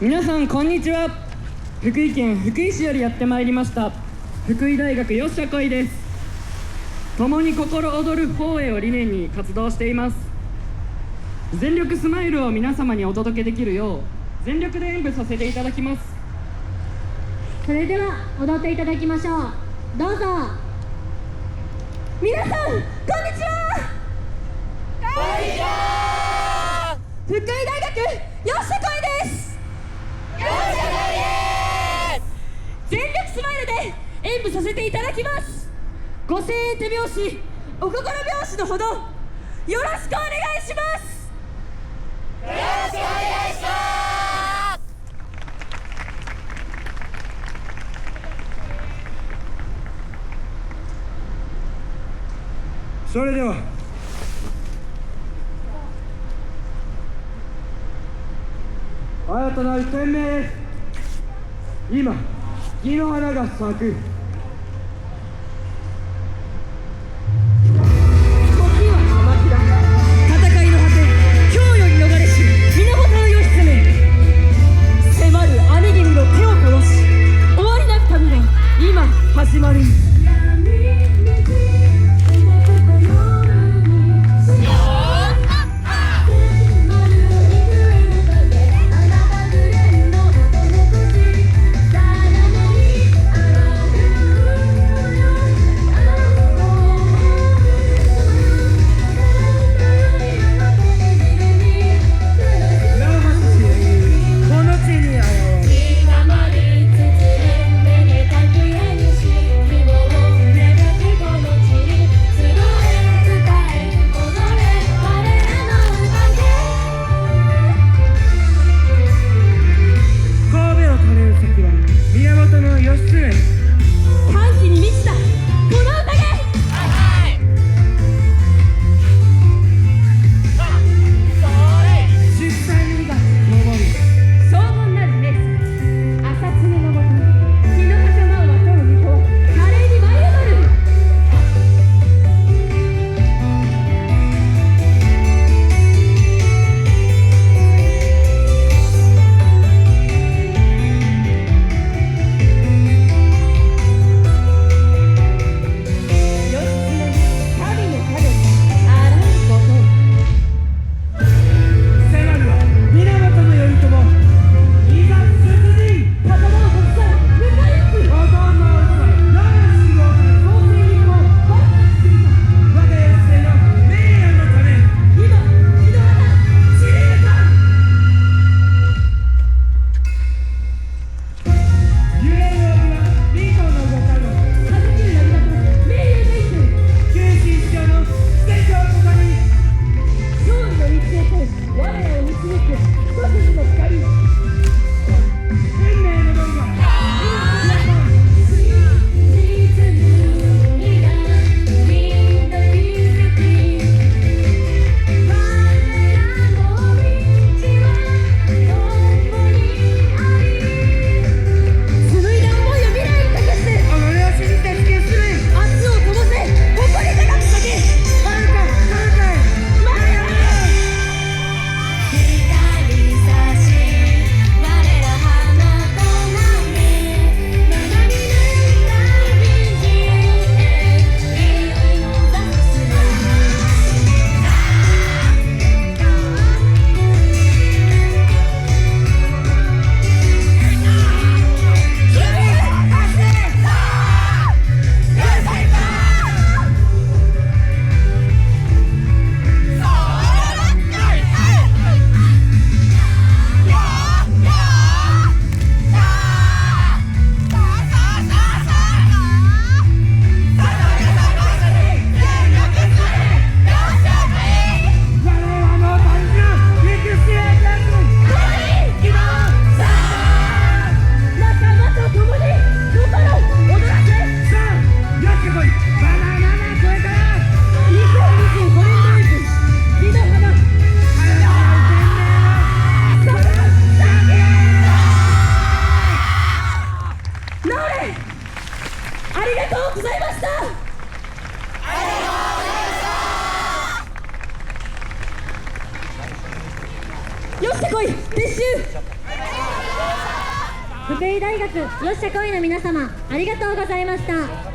皆さんこんにちは。福井県福井市よりやってまいりました福井大学よっしゃこいです。共に心躍る方へを理念に活動しています。全力スマイルを皆様にお届けできるよう全力で演舞させていただきます。それでは踊っていただきましょう。どうぞ。皆さんこんにちは。こんにちは。福井大学よっしゃこいです。よっしゃこいです。全力スマイルで演舞させていただきます。ご声援手拍子お心拍子のほどよろしくお願いします。よろしくお願いします。それでは新たなる天命です。今木の花が咲く。時は鎌倉、戦いの果て京より逃れし源義経、迫る兄君の手を殺し終わりなき旅が今始まる。福井大学よっしゃこいの皆様ありがとうございました。